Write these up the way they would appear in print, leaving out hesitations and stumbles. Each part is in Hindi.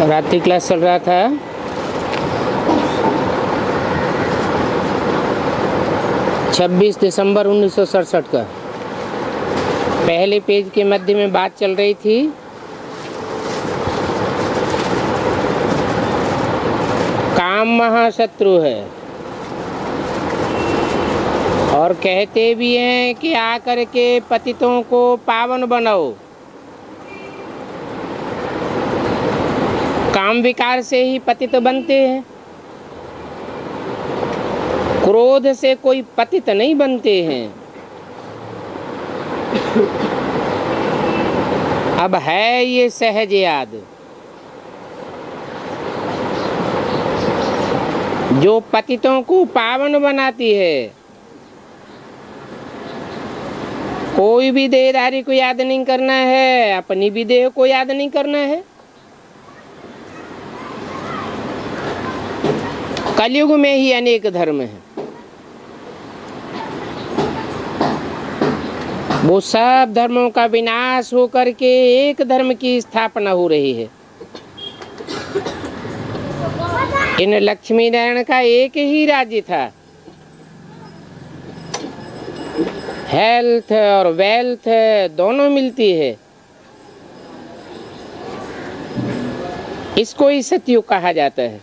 रात्रि क्लास चल रहा था। छब्बीस दिसंबर 1967 का पहले पेज के मध्य में बात चल रही थी। काम महाशत्रु है और कहते भी हैं कि आकर के पतितों को पावन बनाओ। काम विकार से ही पतित बनते हैं, क्रोध से कोई पतित नहीं बनते हैं। अब है ये सहज याद, जो पतितों को पावन बनाती है। कोई भी देहधारी को याद नहीं करना है, अपनी भी देह को याद नहीं करना है। कलयुग में ही अनेक धर्म हैं, वो सब धर्मों का विनाश होकर के एक धर्म की स्थापना हो रही है। इन लक्ष्मी नारायण का एक ही राज्य था, हेल्थ और वेल्थ दोनों मिलती है। इसको ही सतयुग कहा जाता है।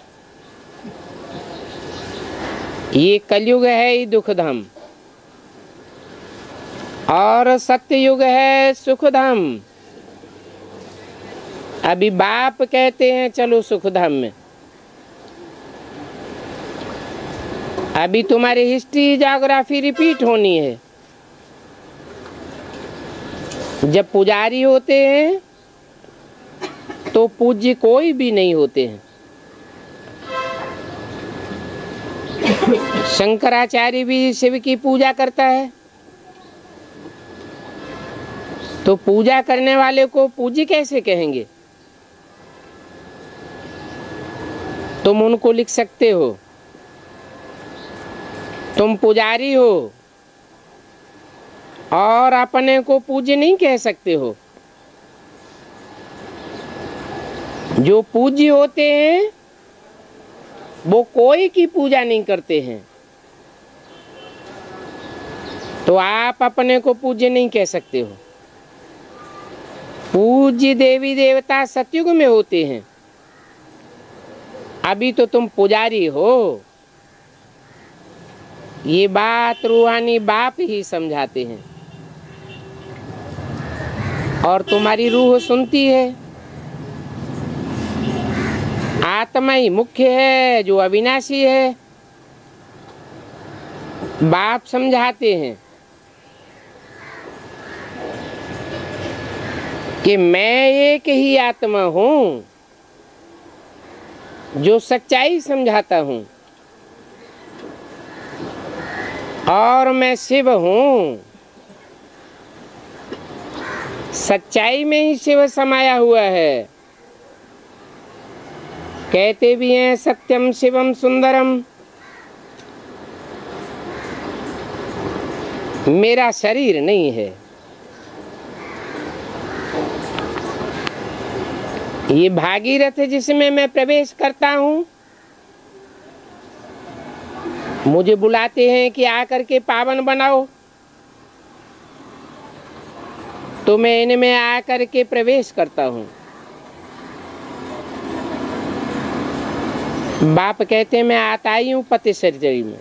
ये कलयुग है ही दुखधाम और सत्ययुग है सुखधाम। अभी बाप कहते हैं चलो सुखधाम में। अभी तुम्हारी हिस्ट्री ज्योग्राफी रिपीट होनी है। जब पुजारी होते हैं तो पूज्य कोई भी नहीं होते हैं। शंकराचार्य भी शिव की पूजा करता है, तो पूजा करने वाले को पूज्य कैसे कहेंगे? तुम उनको लिख सकते हो, तुम पुजारी हो और अपने को पूज्य नहीं कह सकते हो। जो पूज्य होते हैं वो कोई की पूजा नहीं करते हैं, तो आप अपने को पूज्य नहीं कह सकते हो। पूज्य देवी देवता सतयुग में होते हैं। अभी तो तुम पुजारी हो। ये बात रूहानी बाप ही समझाते हैं और तुम्हारी रूह सुनती है। आत्मा ही मुख्य है जो अविनाशी है। बाप समझाते हैं कि मैं एक ही आत्मा हूँ जो सच्चाई समझाता हूँ और मैं शिव हूँ। सच्चाई में ही शिव समाया हुआ है। कहते भी हैं सत्यम शिवम सुंदरम। मेरा शरीर नहीं है, ये भागीरथ जिसमें मैं प्रवेश करता हूँ। मुझे बुलाते हैं कि आकर के पावन बनाओ, तो मैं इनमें आकर के प्रवेश करता हूँ। बाप कहते हैं मैं आता ही हूँ पतित शरीर में।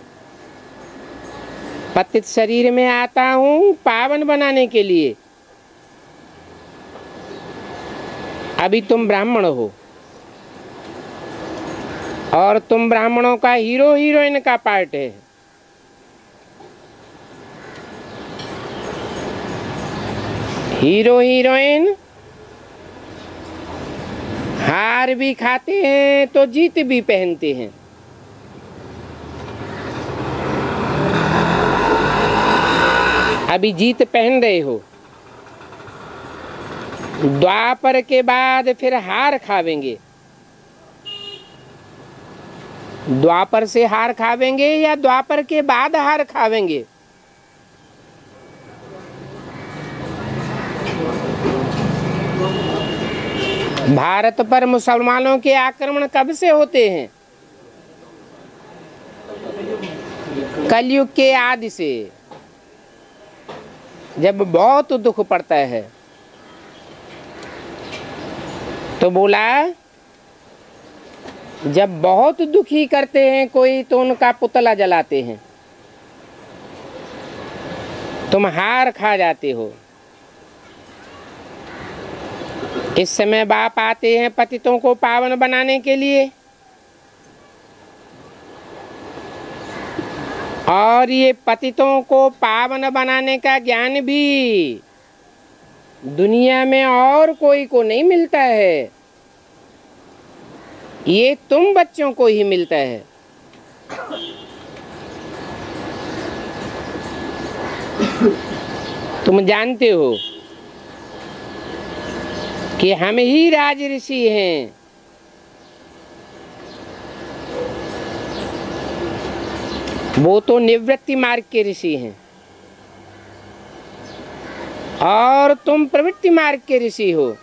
पतित शरीर में आता हूँ पावन बनाने के लिए। अभी तुम ब्राह्मण हो और तुम ब्राह्मणों का हीरो हीरोइन का पार्ट है। हीरो हीरोइन हार भी खाते हैं तो जीत भी पहनते हैं। अभी जीत पहन रहे हो, द्वापर के बाद फिर हार खावेंगे। द्वापर से हार खावेंगे या द्वापर के बाद हार खावेंगे? भारत पर मुसलमानों के आक्रमण कब से होते हैं? कलयुग के आदि से, जब बहुत दुख पड़ता है। तो बोला जब बहुत दुखी करते हैं कोई तो उनका पुतला जलाते हैं, तुम हार खा जाते हो। इस समय बाप आते हैं पतितों को पावन बनाने के लिए, और ये पतितों को पावन बनाने का ज्ञान भी दुनिया में और कोई को नहीं मिलता है, ये तुम बच्चों को ही मिलता है। तुम जानते हो कि हम ही राज ऋषि हैं। वो तो निवृत्ति मार्ग के ऋषि हैं और तुम प्रवृत्ति मार्ग के ऋषि हो।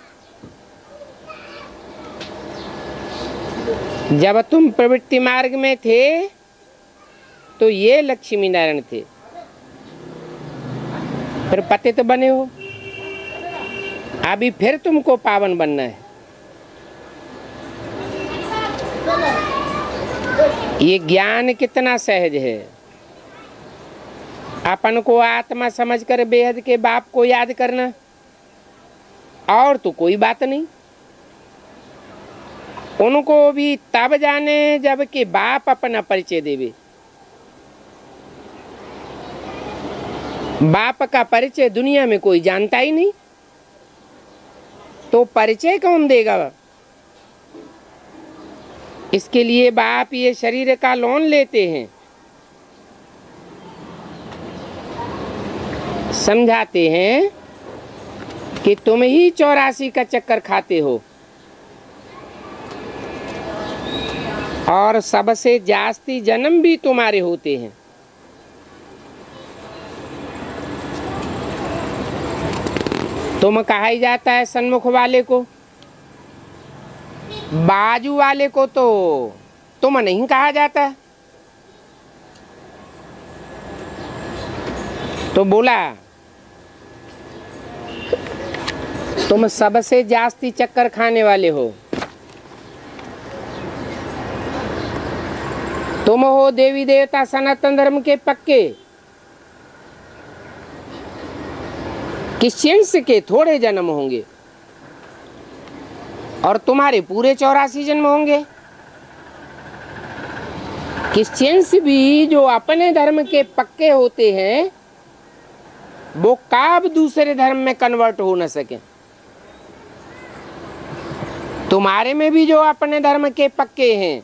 जब तुम प्रवृत्ति मार्ग में थे तो ये लक्ष्मी नारायण थे, फिर पतित बने हो, अभी फिर तुमको पावन बनना है। ये ज्ञान कितना सहज है। अपन को आत्मा समझकर बेहद के बाप को याद करना, और तो कोई बात नहीं। उनको भी तब जाने जब कि बाप अपना परिचय देवे। बाप का परिचय दुनिया में कोई जानता ही नहीं, तो परिचय कौन देगा? इसके लिए बाप ये शरीर का लोन लेते हैं, समझाते हैं कि तुम ही 84 का चक्कर खाते हो और सबसे जास्ती जन्म भी तुम्हारे होते हैं। तुम कहा ही जाता है सन्मुख वाले को, बाजू वाले को तो तुम नहीं कहा जाता। तो बोला तुम सबसे जास्ती चक्कर खाने वाले हो। तुम हो देवी देवता सनातन धर्म के पक्के, क्रिश्चियंस के थोड़े जन्म होंगे और तुम्हारे पूरे 84 जन्म होंगे। क्रिश्चियंस भी जो अपने धर्म के पक्के होते हैं वो कब दूसरे धर्म में कन्वर्ट हो न सके। तुम्हारे में भी जो अपने धर्म के पक्के हैं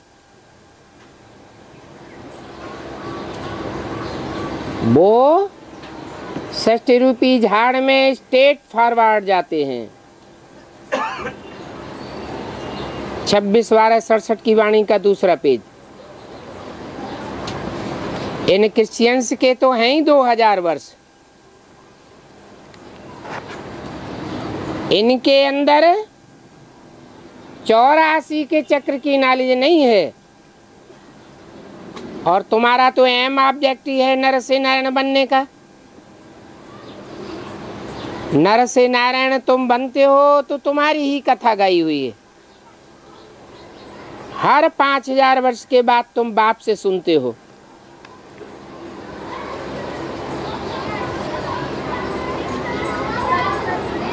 वो 60 रुपये झाड़ में स्टेट फॉरवर्ड जाते हैं। 26/12/67 की वाणी का दूसरा पेज। इन क्रिश्चियंस के तो हैं ही 2000 वर्ष। इनके अंदर 84 के चक्र की नॉलेज नहीं है, और तुम्हारा तो एम ऑब्जेक्ट ही है नर से नारायण बनने का। नर से नारायण तुम बनते हो तो तुम्हारी ही कथा गाई हुई है। हर 5000 वर्ष के बाद तुम बाप से सुनते हो।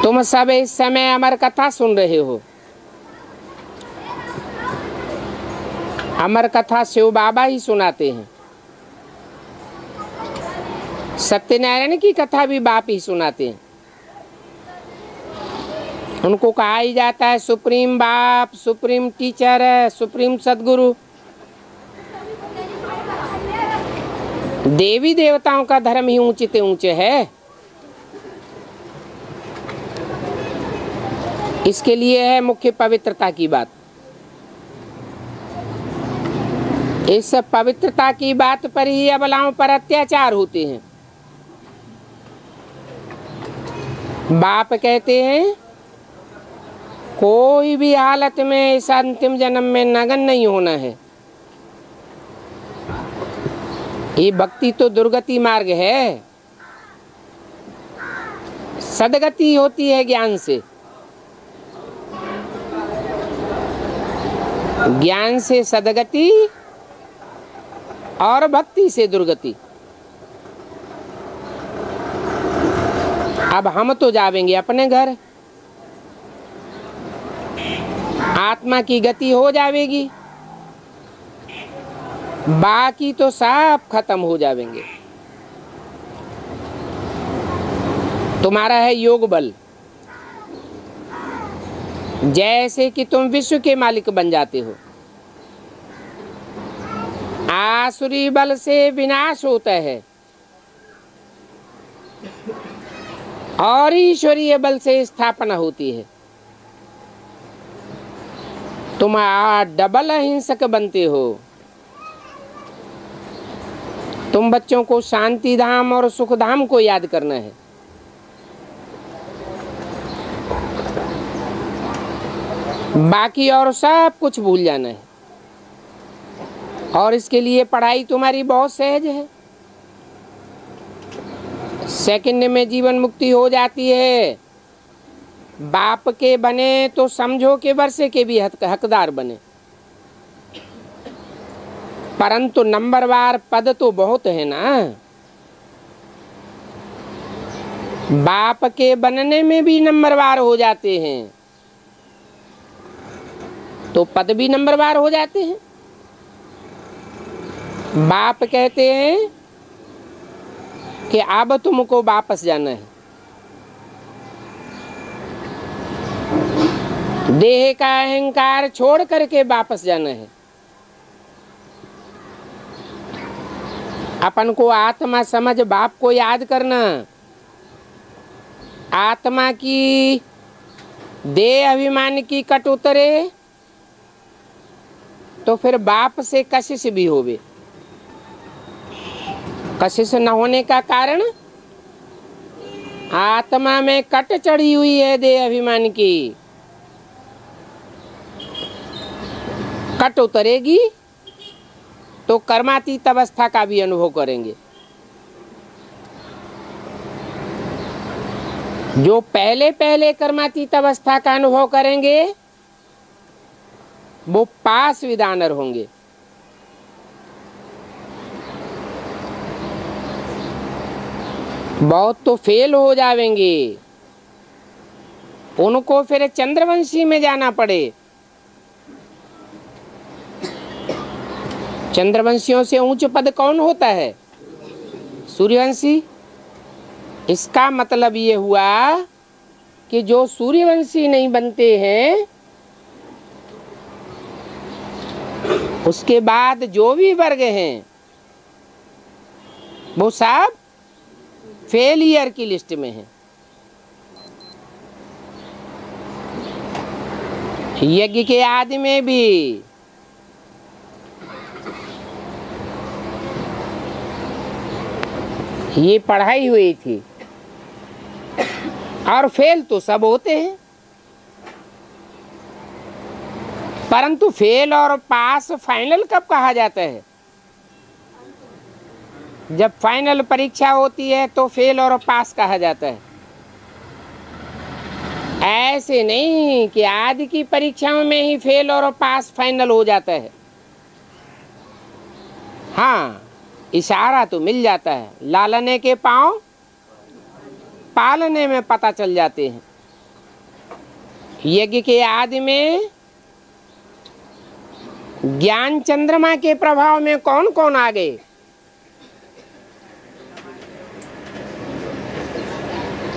तुम सब इस समय अमर कथा सुन रहे हो। अमर कथा शिव बाबा ही सुनाते हैं। सत्यनारायण की कथा भी बाप ही सुनाते हैं। उनको कहा ही जाता है सुप्रीम बाप, सुप्रीम टीचर, सुप्रीम सदगुरु। देवी देवताओं का धर्म ही ऊंचे से ऊंचे है। इसके लिए है मुख्य पवित्रता की बात। इस पवित्रता की बात पर ही अबलाओं पर अत्याचार होते हैं। बाप कहते हैं कोई भी हालत में इस अंतिम जन्म में नगन नहीं होना है। ये भक्ति तो दुर्गति मार्ग है, सदगति होती है ज्ञान से। ज्ञान से सदगति और भक्ति से दुर्गति। अब हम तो जावेंगे अपने घर, आत्मा की गति हो जाएगी, बाकी तो सब खत्म हो जाएंगे। तुम्हारा है योग बल, जैसे कि तुम विश्व के मालिक बन जाते हो। आसुरी बल से विनाश होता है और ईश्वरीय बल से स्थापना होती है। तुम डबल अहिंसक बनते हो। तुम बच्चों को शांति धाम और सुख धाम को याद करना है। बाकी और सब कुछ भूल जाना है। और इसके लिए पढ़ाई तुम्हारी बहुत सहज है। सेकंड में जीवन मुक्ति हो जाती है। बाप के बने तो समझो कि वर्षे के भी हकदार बने, परंतु नंबरवार पद तो बहुत है ना। बाप के बनने में भी नंबरवार हो जाते हैं तो पद भी नंबरवार हो जाते हैं। बाप कहते हैं कि अब तुमको वापस जाना है, देह का अहंकार छोड़ करके वापस जाना है। अपन को आत्मा समझ बाप को याद करना। आत्मा की देह अभिमान की कट उतरे तो फिर बाप से कशिश भी होवे। कशिश न होने का कारण आत्मा में कट चढ़ी हुई है। देह अभिमान की कट उतरेगी तो कर्मातीत अवस्था का भी अनुभव करेंगे। जो पहले पहले कर्मातीत अवस्था का अनुभव करेंगे वो पास विदानर होंगे। बहुत तो फेल हो जाएंगे, उनको फिर चंद्रवंशी में जाना पड़े। चंद्रवंशियों से ऊंच पद कौन होता है? सूर्यवंशी। इसका मतलब ये हुआ कि जो सूर्यवंशी नहीं बनते हैं उसके बाद जो भी वर्ग हैं वो सब फेलियर की लिस्ट में है। यज्ञ के आदि में भी ये पढ़ाई हुई थी और फेल तो सब होते हैं, परंतु फेल और पास फाइनल कब कहा जाता है? जब फाइनल परीक्षा होती है तो फेल और पास कहा जाता है। ऐसे नहीं कि आदि की परीक्षाओं में ही फेल और पास फाइनल हो जाता है। हाँ, इशारा तो मिल जाता है। लालने के पांव पालने में पता चल जाते हैं। यज्ञ के आदि में ज्ञान चंद्रमा के प्रभाव में कौन कौन आ गए?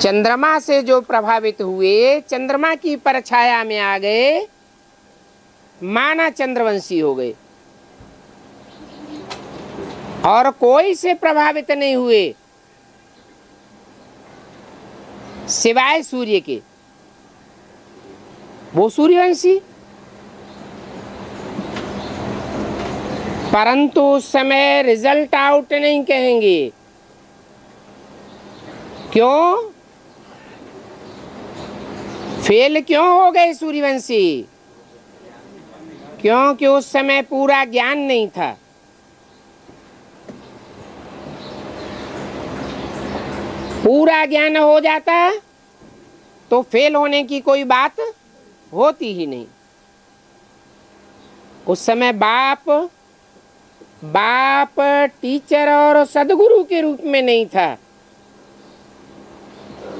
चंद्रमा से जो प्रभावित हुए, चंद्रमा की परछाया में आ गए, माना चंद्रवंशी हो गए। और कोई से प्रभावित नहीं हुए सिवाय सूर्य के, वो सूर्यवंशी। परंतु उस समय रिजल्ट आउट नहीं कहेंगे। क्यों? फेल क्यों हो गए सूर्यवंशी? क्योंकि उस समय पूरा ज्ञान नहीं था। पूरा ज्ञान हो जाता तो फेल होने की कोई बात होती ही नहीं। उस समय बाप टीचर और सदगुरु के रूप में नहीं था,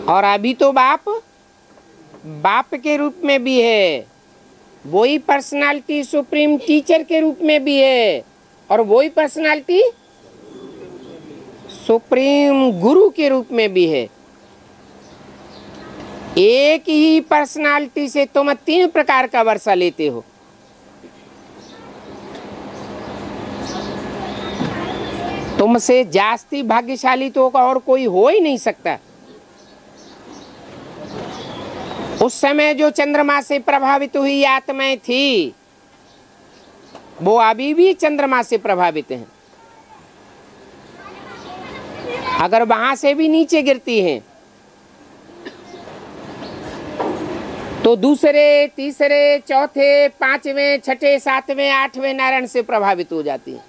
और अभी तो बाप के रूप में भी है। वही पर्सनालिटी सुप्रीम टीचर के रूप में भी है, और वही पर्सनालिटी सुप्रीम गुरु के रूप में भी है। एक ही पर्सनालिटी से तुम 3 प्रकार का वर्षा लेते हो। तुमसे जास्ती भाग्यशाली तो और कोई हो ही नहीं सकता। उस समय जो चंद्रमा से प्रभावित हुई आत्माएं थी, वो अभी भी चंद्रमा से प्रभावित हैं। अगर वहां से भी नीचे गिरती हैं तो दूसरे, तीसरे, चौथे, 5वें, 6ठे, 7वें, 8वें नारायण से प्रभावित हो जाती हैं।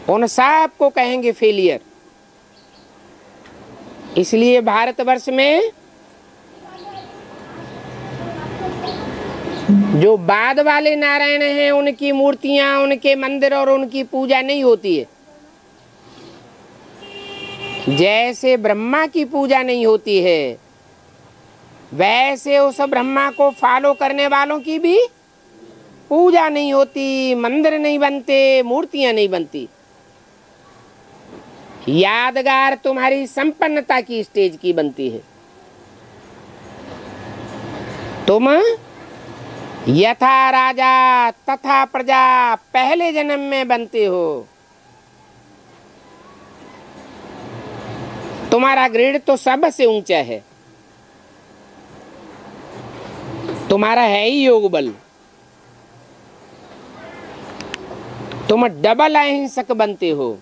उन सब को कहेंगे फेलियर। इसलिए भारतवर्ष में जो बाद वाले नारायण हैं, उनकी मूर्तियां, उनके मंदिर और उनकी पूजा नहीं होती है। जैसे ब्रह्मा की पूजा नहीं होती है, वैसे उस ब्रह्मा को फॉलो करने वालों की भी पूजा नहीं होती, मंदिर नहीं बनते, मूर्तियां नहीं बनती। यादगार तुम्हारी संपन्नता की स्टेज की बनती है। तुम यथा राजा तथा प्रजा पहले जन्म में बनते हो। तुम्हारा ग्रेड तो सबसे ऊंचा है। तुम्हारा है ही योग बल। तुम डबल अहिंसक बनते हो,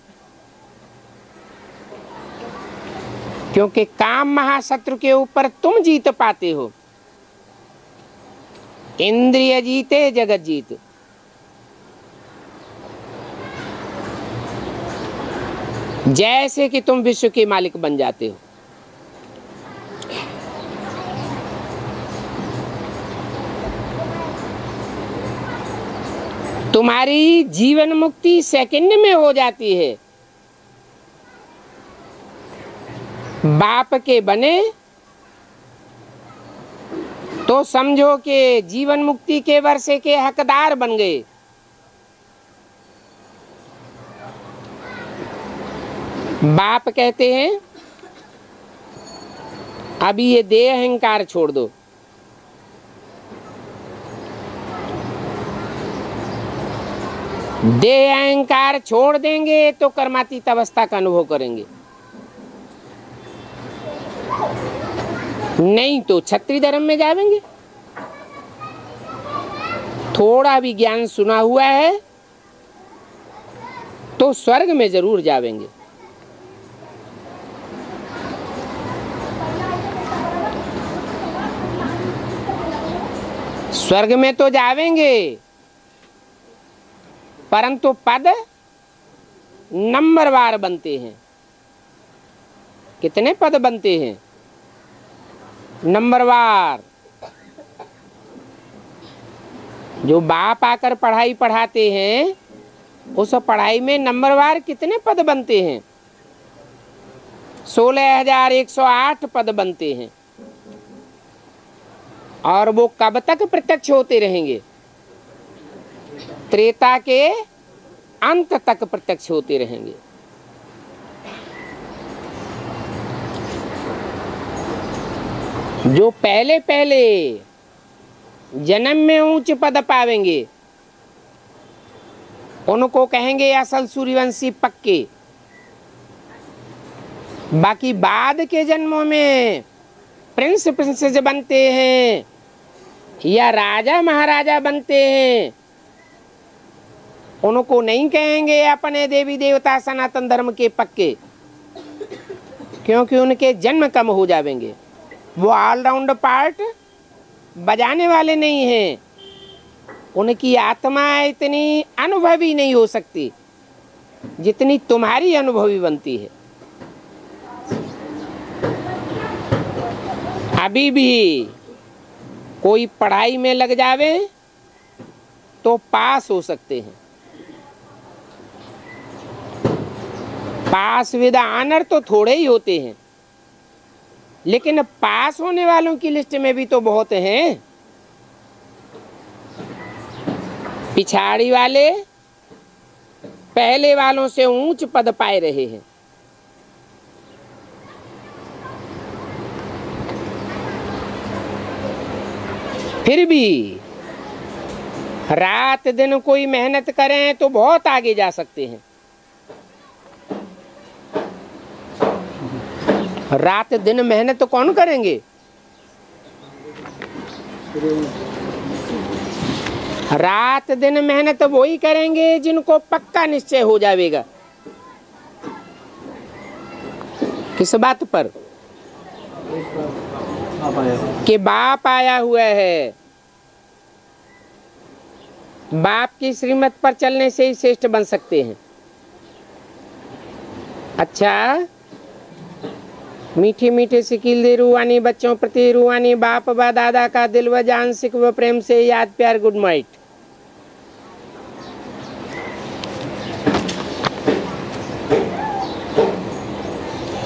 क्योंकि काम महाशत्रु के ऊपर तुम जीत पाते हो। इंद्रिय जीते जगत जीत। जैसे कि तुम विश्व के मालिक बन जाते हो। तुम्हारी जीवन मुक्ति सेकंड में हो जाती है। बाप के बने तो समझो कि जीवन मुक्ति के वर्षे के हकदार बन गए। बाप कहते हैं अभी ये देह अहंकार छोड़ दो। देह अहंकार छोड़ देंगे तो कर्मातीत अवस्था का अनुभव करेंगे, नहीं तो क्षत्रिय धर्म में जाएंगे। थोड़ा भी ज्ञान सुना हुआ है तो स्वर्ग में जरूर जाएंगे। स्वर्ग में तो जाएंगे, परंतु पद नंबरवार बनते हैं। कितने पद बनते हैं? नंबरवार। जो बाप आकर पढ़ाई पढ़ाते हैं, उस पढ़ाई में नंबरवार कितने पद बनते हैं? 16,108 पद बनते हैं। और वो कब तक प्रत्यक्ष होते रहेंगे? त्रेता के अंत तक प्रत्यक्ष होते रहेंगे। जो पहले पहले जन्म में उच्च पद पावेंगे, उनको कहेंगे असल सूर्यवंशी पक्के। बाकी बाद के जन्मों में प्रिंस प्रिंसेस बनते हैं या राजा महाराजा बनते हैं, उनको नहीं कहेंगे अपने देवी देवता सनातन धर्म के पक्के, क्योंकि उनके जन्म कम हो जाएंगे। वो ऑलराउंड पार्ट बजाने वाले नहीं हैं, उनकी आत्मा इतनी अनुभवी नहीं हो सकती जितनी तुम्हारी अनुभवी बनती है। अभी भी कोई पढ़ाई में लग जावे तो पास हो सकते हैं, पास विद ऑनर तो थोड़े ही होते हैं, लेकिन पास होने वालों की लिस्ट में भी तो बहुत हैं। पिछाड़ी वाले पहले वालों से ऊंच पद पाए रहे हैं। फिर भी रात दिन कोई मेहनत करें तो बहुत आगे जा सकते हैं। रात दिन मेहनत तो कौन करेंगे? रात दिन मेहनत वही करेंगे जिनको पक्का निश्चय हो जाएगा। किस बात पर? कि बाप आया हुआ है, बाप की श्रीमत पर चलने से ही श्रेष्ठ बन सकते हैं। अच्छा, मीठी मीठी सिकील दे रूहानी बच्चों प्रति, रूहानी बाप व दादा का दिल व जान सिख व प्रेम से याद प्यार, गुड नाइट।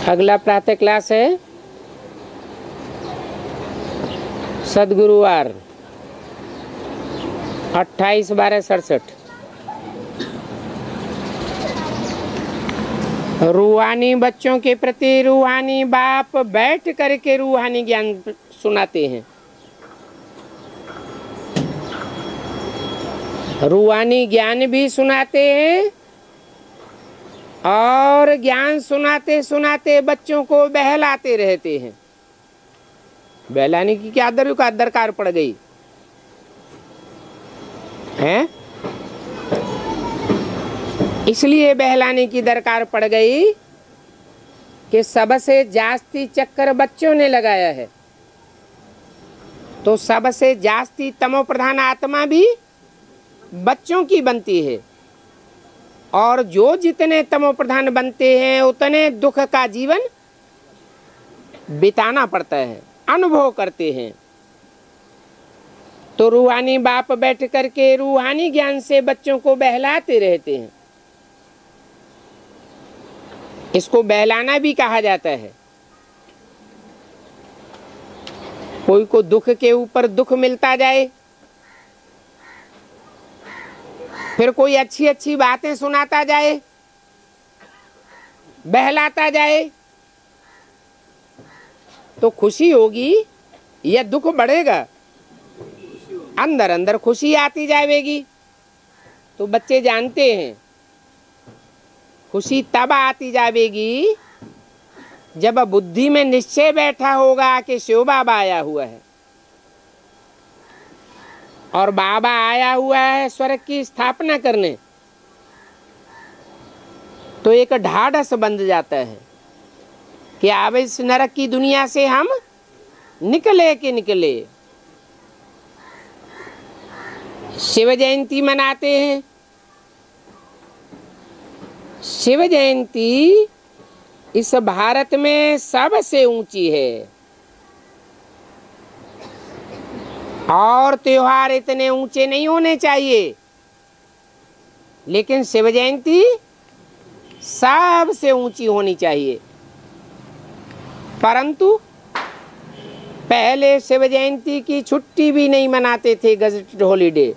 अगला प्रातः क्लास है सदगुरुवार 28/12/67। रूहानी बच्चों के प्रति रूहानी बाप बैठ करके रूहानी ज्ञान सुनाते हैं। रूहानी ज्ञान भी सुनाते हैं और ज्ञान सुनाते सुनाते बच्चों को बहलाते रहते हैं। बहलाने की क्या दरकार पड़ गई है? इसलिए बहलाने की दरकार पड़ गई कि सबसे जास्ती चक्कर बच्चों ने लगाया है, तो सबसे जास्ती तमो प्रधान आत्मा भी बच्चों की बनती है, और जो जितने तमो प्रधान बनते हैं उतने दुख का जीवन बिताना पड़ता है, अनुभव करते हैं। तो रूहानी बाप बैठ करके रूहानी ज्ञान से बच्चों को बहलाते रहते हैं। इसको बहलाना भी कहा जाता है। कोई को दुख के ऊपर दुख मिलता जाए, फिर कोई अच्छी अच्छी बातें सुनाता जाए, बहलाता जाए, तो खुशी होगी या दुख बढ़ेगा? अंदर अंदर खुशी आती जाएगी। तो बच्चे जानते हैं खुशी तब आती जाएगी जब बुद्धि में निश्चय बैठा होगा कि शिव बाबा आया हुआ है, और बाबा आया हुआ है स्वर्ग की स्थापना करने। तो एक ढाढ़स बन जाता है कि अब इस नरक की दुनिया से हम निकले के निकले। शिव जयंती मनाते हैं। शिव जयंती इस भारत में सबसे ऊंची है, और त्योहार इतने ऊंचे नहीं होने चाहिए, लेकिन शिव जयंती सबसे ऊंची होनी चाहिए। परंतु पहले शिव जयंती की छुट्टी भी नहीं मनाते थे, गजेटेड हॉलीडे।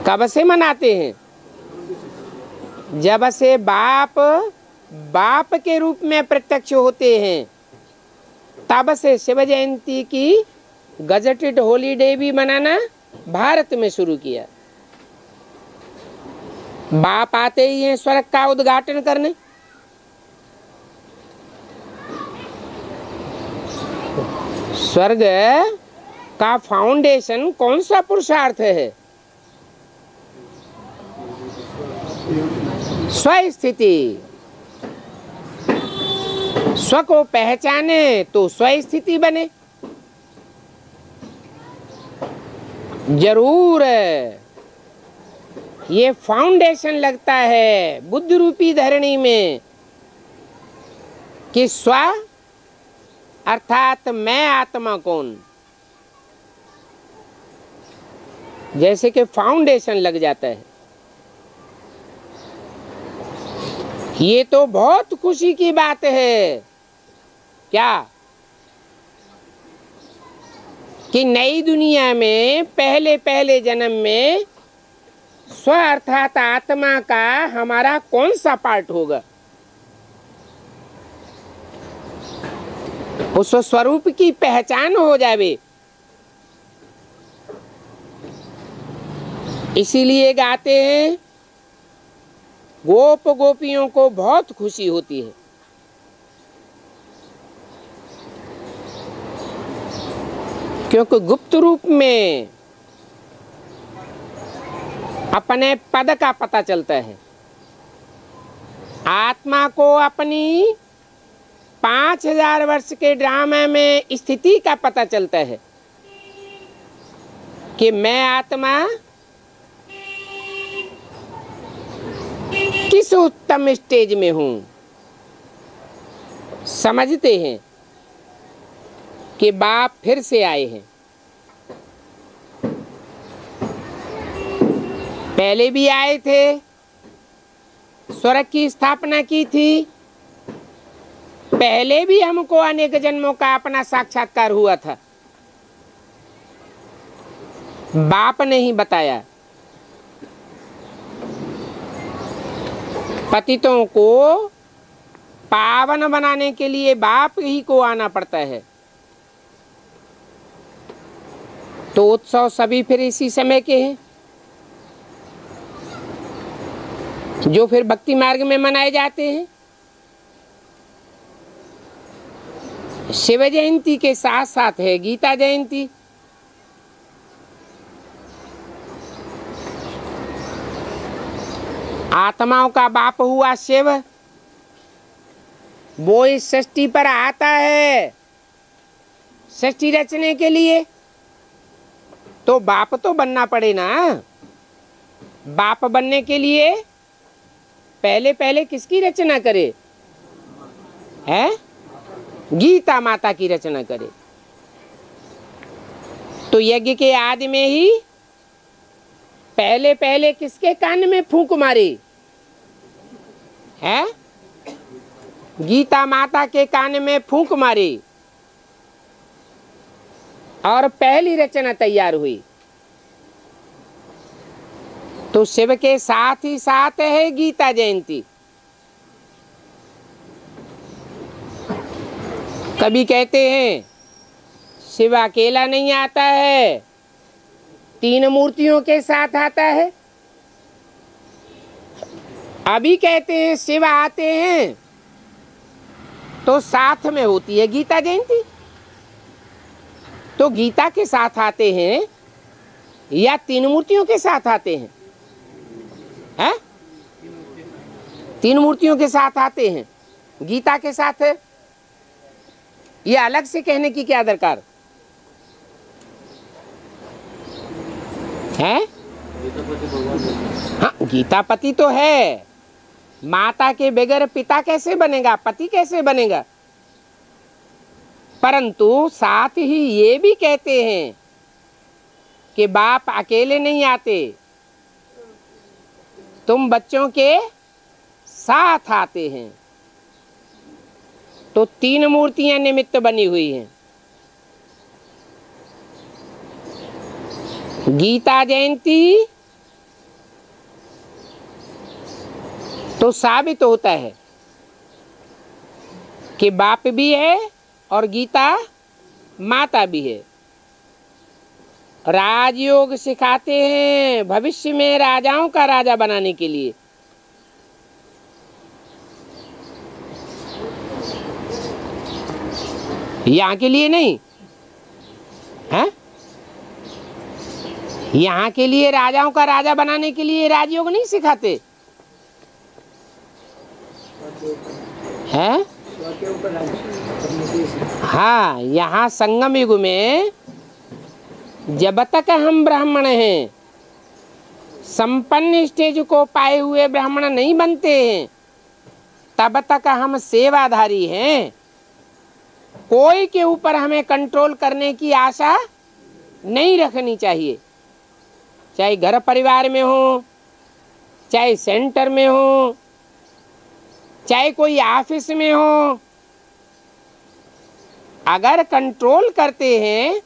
कब से मनाते हैं? जब से बाप के रूप में प्रत्यक्ष होते हैं, तब से शिव जयंती की गजेटेड हॉलीडे भी मनाना भारत में शुरू किया। बाप आते ही हैं स्वर्ग का उद्घाटन करने। स्वर्ग का फाउंडेशन कौन सा पुरुषार्थ है? स्वस्थिति। स्व को पहचाने तो स्व स्थिति बने। जरूर ये फाउंडेशन लगता है बुद्ध रूपी धरणी में कि स्व अर्थात मैं आत्मा कौन, जैसे कि फाउंडेशन लग जाता है। ये तो बहुत खुशी की बात है क्या कि नई दुनिया में पहले पहले जन्म में स्व अर्थात आत्मा का हमारा कौन सा पार्ट होगा, उस स्वरूप की पहचान हो जावे। इसीलिए गाते हैं, गोप गोपियों को बहुत खुशी होती है। क्योंकि गुप्त रूप में अपने पद का पता चलता है। आत्मा को अपनी 5000 वर्ष के ड्रामा में स्थिति का पता चलता है कि मैं आत्मा किस उत्तम स्टेज में हूं। समझते हैं कि बाप फिर से आए हैं। पहले भी आए थे, स्वर्ग की स्थापना की थी। पहले भी हमको अनेक जन्मों का अपना साक्षात्कार हुआ था। बाप ने ही बताया। पतितों को पावन बनाने के लिए बाप ही को आना पड़ता है। तो उत्सव सभी फिर इसी समय के हैं जो फिर भक्ति मार्ग में मनाए जाते हैं। शिव जयंती के साथ साथ है गीता जयंती। आत्माओं का बाप हुआ शिव, वो इस सृष्टि पर आता है सृष्टि रचने के लिए। तो बाप तो बनना पड़े ना। बाप बनने के लिए पहले पहले किसकी रचना करे है? गीता माता की रचना करे। तो यज्ञ के आदि में ही पहले पहले किसके कान में फूंक मारी है? गीता माता के कान में फूंक मारी और पहली रचना तैयार हुई। तो शिव के साथ ही साथ है गीता जयंती। कभी कहते हैं शिव अकेला नहीं आता है, 3 मूर्तियों के साथ आता है। अभी कहते हैं शिव आते हैं तो साथ में होती है गीता जयंती। तो गीता के साथ आते हैं या 3 मूर्तियों के साथ आते हैं? हैं? 3 मूर्तियों के साथ आते हैं, गीता के साथ है। ये अलग से कहने की क्या दरकार है? हाँ, गीतापति तो है। माता के बगैर पिता कैसे बनेगा, पति कैसे बनेगा? परंतु साथ ही ये भी कहते हैं कि बाप अकेले नहीं आते, तुम बच्चों के साथ आते हैं। तो 3 मूर्तियां निमित्त बनी हुई हैं। गीता जयंती तो साबित होता है कि बाप भी है और गीता माता भी है। राजयोग सिखाते हैं भविष्य में राजाओं का राजा बनाने के लिए। यहाँ के लिए नहीं है, यहाँ के लिए राजाओं का राजा बनाने के लिए राजयोग नहीं सिखाते हैं। हाँ, यहाँ संगम युग में जब तक हम ब्राह्मण हैं, संपन्न स्टेज को पाए हुए ब्राह्मण नहीं बनते हैं, तब तक हम सेवाधारी हैं। कोई के ऊपर हमें कंट्रोल करने की आशा नहीं रखनी चाहिए, चाहे घर परिवार में हो, चाहे सेंटर में हो, चाहे कोई ऑफिस में हो। अगर कंट्रोल करते हैं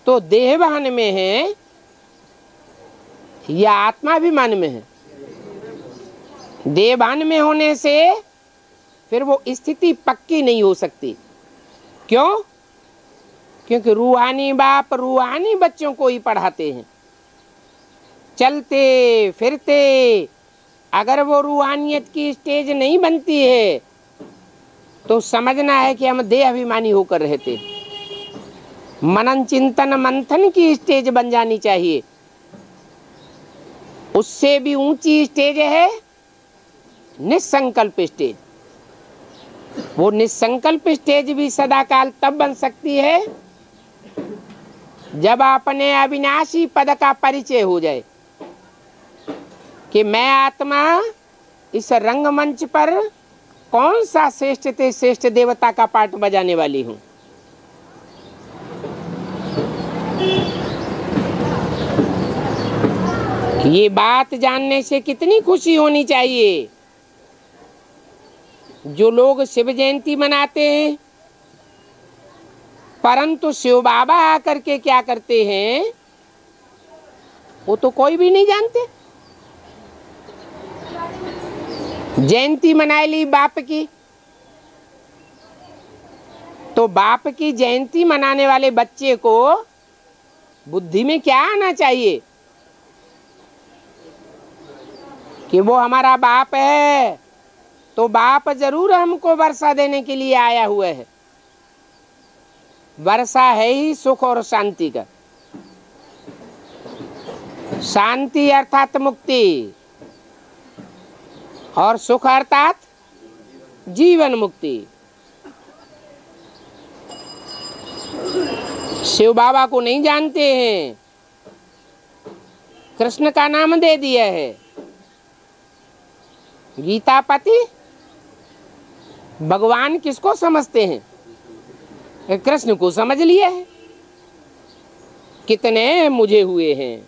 तो देहभान में है या आत्माभिमान में है? देहभान में होने से फिर वो स्थिति पक्की नहीं हो सकती। क्यों? क्योंकि रूहानी बाप रूहानी बच्चों को ही पढ़ाते हैं। चलते फिरते अगर वो रूहानियत की स्टेज नहीं बनती है तो समझना है कि हम देह अभिमानी होकर रहते। मनन चिंतन मंथन की स्टेज बन जानी चाहिए। उससे भी ऊंची स्टेज है निसंकल्प स्टेज। वो निसंकल्प स्टेज भी सदाकाल तब बन सकती है जब अपने अविनाशी पद का परिचय हो जाए कि मैं आत्मा इस रंगमंच पर कौन सा श्रेष्ठ ते श्रेष्ठ देवता का पाठ बजाने वाली हूं। ये बात जानने से कितनी खुशी होनी चाहिए। जो लोग शिव जयंती मनाते हैं, परंतु शिव बाबा आकर के क्या करते हैं वो तो कोई भी नहीं जानते। जयंती मना ली बाप की, तो बाप की जयंती मनाने वाले बच्चे को बुद्धि में क्या आना चाहिए कि वो हमारा बाप है तो बाप जरूर हमको वर्षा देने के लिए आया हुआ है। वर्षा है ही सुख और शांति का। शांति अर्थात मुक्ति और सुख अर्थात जीवन मुक्ति। शिव बाबा को नहीं जानते हैं, कृष्ण का नाम दे दिया है। गीतापति भगवान किसको समझते हैं? कृष्ण को समझ लिया है। कितने मुझे हुए हैं।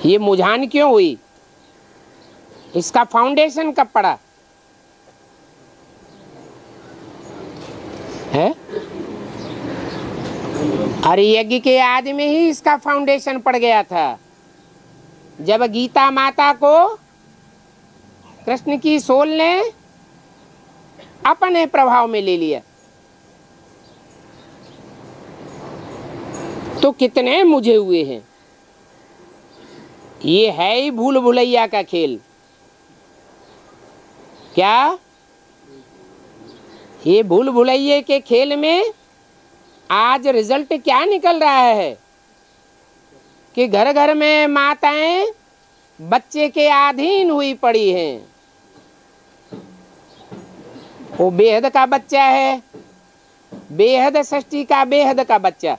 ये मुझान क्यों हुई? इसका फाउंडेशन कब पड़ा है? अरे यज्ञ के आदि में ही इसका फाउंडेशन पड़ गया था। जब गीता माता को कृष्ण की सोल ने अपने प्रभाव में ले लिया तो कितने मुझे हुए हैं। ये है ही भूल भुलैया का खेल। क्या ये भूल भुलैया के खेल में आज रिजल्ट क्या निकल रहा है कि घर घर में माताएं बच्चे के अधीन हुई पड़ी हैं। वो बेहद का बच्चा है, बेहद षष्ठी का बेहद का बच्चा,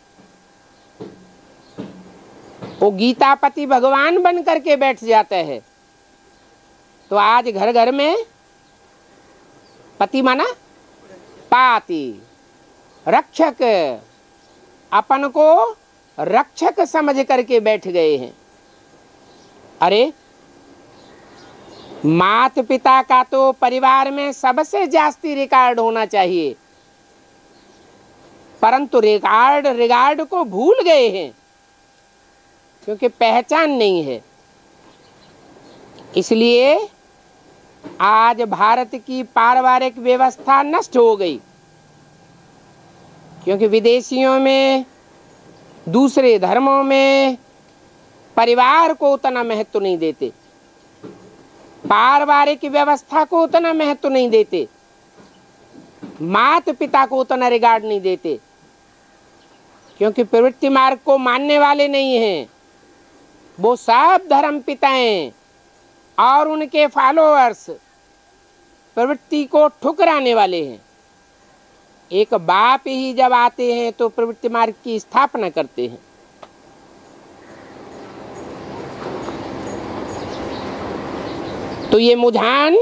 वो गीतापति भगवान बन करके बैठ जाता है। तो आज घर घर में पति माना पाती, रक्षक, अपन को रक्षक समझ करके बैठ गए हैं। अरे माता पिता का तो परिवार में सबसे जास्ती रिकॉर्ड होना चाहिए, परंतु रिकॉर्ड को भूल गए हैं क्योंकि पहचान नहीं है। इसलिए आज भारत की पारिवारिक व्यवस्था नष्ट हो गई क्योंकि विदेशियों में, दूसरे धर्मों में परिवार को उतना महत्व नहीं देते, पारिवारिक व्यवस्था को उतना महत्व नहीं देते, माता पिता को उतना रिगार्ड नहीं देते क्योंकि प्रवृत्ति मार्ग को मानने वाले नहीं हैं। वो सब धर्म पिताएं और उनके फॉलोअर्स प्रवृत्ति को ठुकराने वाले हैं। एक बाप ही जब आते हैं तो प्रवृत्ति मार्ग की स्थापना करते हैं। तो ये मुझान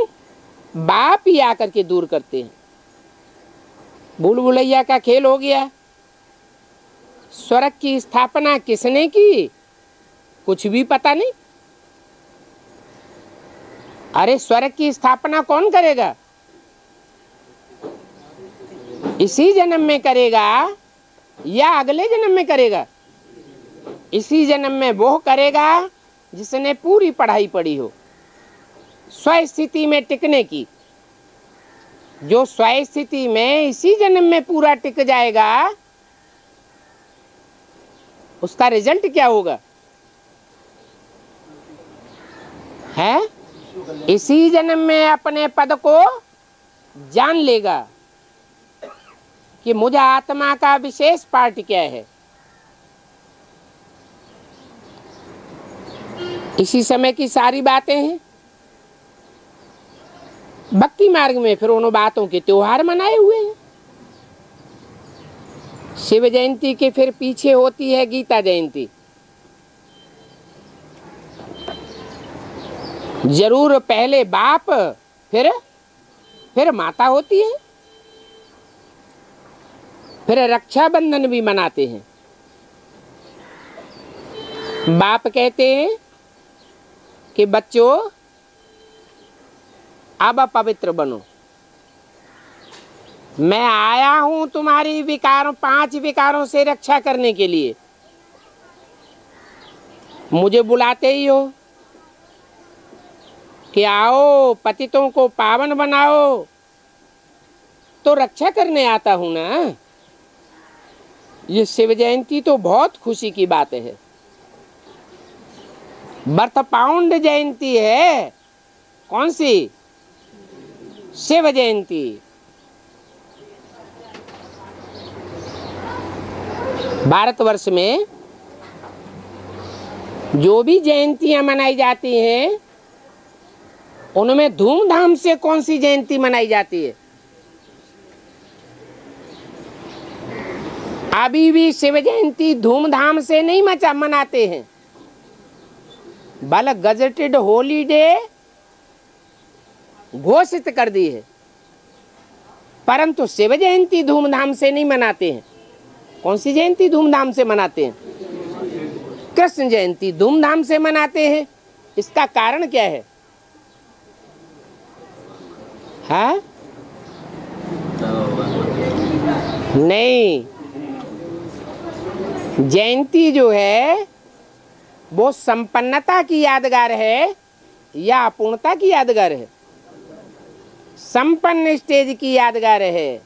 बाप ही आकर के दूर करते हैं। भूल भुलैया का खेल हो गया। स्वर्ग की स्थापना किसने की, कुछ भी पता नहीं। अरे स्वर्ग की स्थापना कौन करेगा? इसी जन्म में करेगा या अगले जन्म में करेगा? इसी जन्म में वो करेगा जिसने पूरी पढ़ाई पढ़ी हो स्वस्थिति में टिकने की। जो स्वस्थिति में इसी जन्म में पूरा टिक जाएगा, उसका रिजल्ट क्या होगा? है इसी जन्म में अपने पद को जान लेगा कि मुझे आत्मा का विशेष पार्ट क्या है। इसी समय की सारी बातें हैं। भक्ति मार्ग में फिर उन बातों के त्योहार मनाए हुए हैं। शिव जयंती के फिर पीछे होती है गीता जयंती। जरूर पहले बाप फिर माता होती है। फिर रक्षाबंधन भी मनाते हैं। बाप कहते हैं कि बच्चों अब पवित्र बनो। मैं आया हूं तुम्हारी विकारों 5 विकारों से रक्षा करने के लिए। मुझे बुलाते ही हो कि आओ पतितों को पावन बनाओ, तो रक्षा करने आता हूं ना। ये शिव जयंती तो बहुत खुशी की बात है। बर्थ पाउंड जयंती है। कौन सी? शिव जयंती। भारतवर्ष में जो भी जयंतियां मनाई जाती हैं, उनमें धूमधाम से कौन सी जयंती मनाई जाती है? अभी भी शिव जयंती धूमधाम से नहीं मनाते हैं, बल्कि गजेटेड हॉलीडे घोषित कर दी है। परंतु शिव जयंती धूमधाम से नहीं मनाते हैं। कौन सी जयंती धूमधाम से मनाते हैं? कृष्ण जयंती धूमधाम से मनाते हैं। इसका कारण क्या है? हाँ? नहीं, जयंती जो है वो संपन्नता की यादगार है या अपूर्णता की यादगार है? संपन्न स्टेज की यादगार है।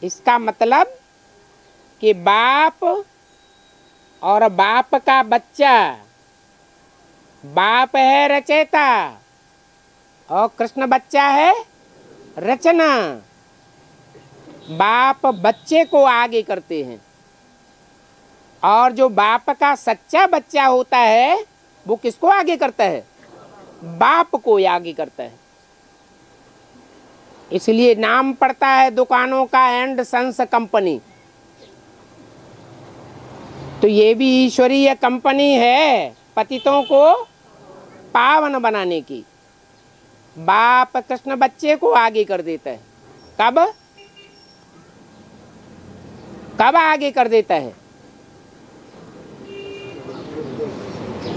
इसका मतलब कि बाप और बाप का बच्चा, बाप है रचयिता और कृष्ण बच्चा है रचना। बाप बच्चे को आगे करते हैं और जो बाप का सच्चा बच्चा होता है वो किसको आगे करता है? बाप को आगे करता है। इसलिए नाम पड़ता है दुकानों का एंड सन्स कंपनी। तो ये भी ईश्वरीय कंपनी है पतितों को पावन बनाने की। बाप कृष्ण बच्चे को आगे कर देता है। कब आगे कर देता है?